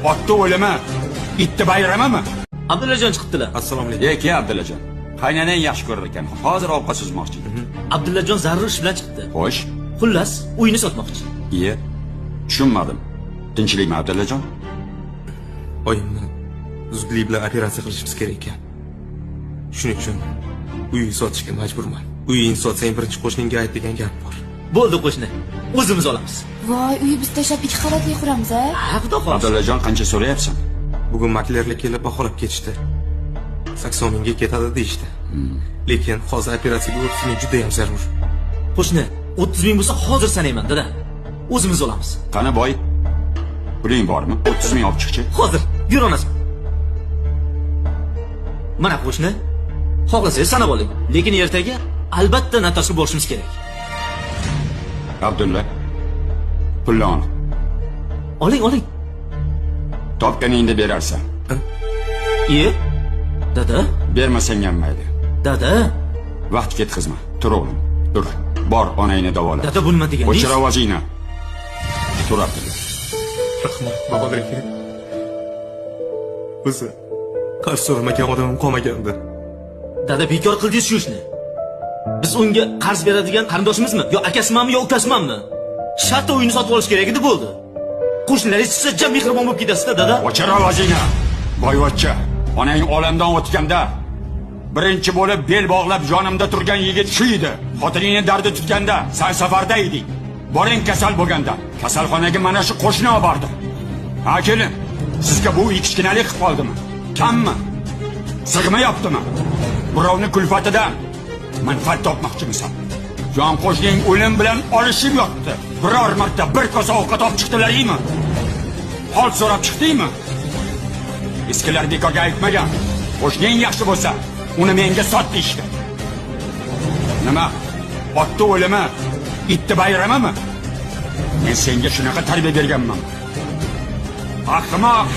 Otni o'limi, itni bayramimi? Abdullajon chiqibdilar. Assalomu alaykum. Ey, Abdullajon. Qaynanang yaxshi ko'rar ekan. Hozir ovqat suzmoqchi. Abdullajon zarur ish bilan chiqdi. Xo'sh. Xullas, uyini sotmoqchi. Iye. Tushunmadim. Tinchlikmi, Abdullajon? Oyimni zudlik bilan operatsiya qilishimiz kerak ekan. Shuning uchun uyni sotishga majburman. Uyingni sotsang birinchi qo'shningga ayt degan gap bor. Bo'ldi qo'shni. O'zimiz olamiz. Voy, uyi biz tashlab 2 qavatli quramiz, a? Ha, xudo xohlasa. Abdullajon qancha so'rayapsan? Bugun maklerlar kelib baholab ketishdi. 80 mingga ketadi deyishdi. Lekin hozir operatsiyaga 30 ming juda ham zarur. Qo'shni, 30 ming bo'lsa hozir sanayman, dada. O'zimiz olamiz. Qani boy? Puling bormi? 30 ming olib chiqchi. Hozir yur onasi. Mana qo'shni. Xohlasangiz sanab oling. Lekin ertaga albatta notariusga borishimiz kerak. Abdulla. Pulni ol. Oling. Topganingni berarsan. Iye. Dada, Bermasang ham mayli. dada. Vaqt ketkazma. Tur o'g'lim. Tur. Bor, onangni davola. Dada bu nima deganingiz? O'chir ovozingni. Tur Abdulla. Rahmat, bahodir aka. O'zi qarz so'ramagan odamim qolmagandi. Dada, bekor qildingiz shu ishni. Biz unga qarz beradigan qarindoshimizmi? Yo akasimanmi, yo ukasimanmi? Shartta uyini sotib olish kerak edi, bo'ldi. Qo'shnilaringiz siz jam mehribon bo'lib ketasiz-da, dada. O'chir ovozingni. Boyvachcha, onang olamdan o'tganda birinchi bo'lib bel bog'lab yonimda turgan yigit shu edi. Xotiningning dardi tutganda sen safarda eding. Boring kasal bo'lganda kasalxonaga mana shu qo'shni olib bordi. Ha kelin, sizga bu kichkinalik qilib qoldimi? Kammi? Sig'mayaptimi? Birovni kulfatidan manfaat topmoqchimisan? Jon qo'shning o'lim bilan olishib yotdi. Biror marta bir kosa ovqat olib chiqdilaringmi? Hol so'rab chiqdingmi? Eskilar bekorga aytmagan. Qo'shning yaxshi bo'lsa, uni menga sot deyishdi. Nima? Otni o'limi, itni bayramimi? Men senga shunaqa tarbiya berganman. Ahmoq!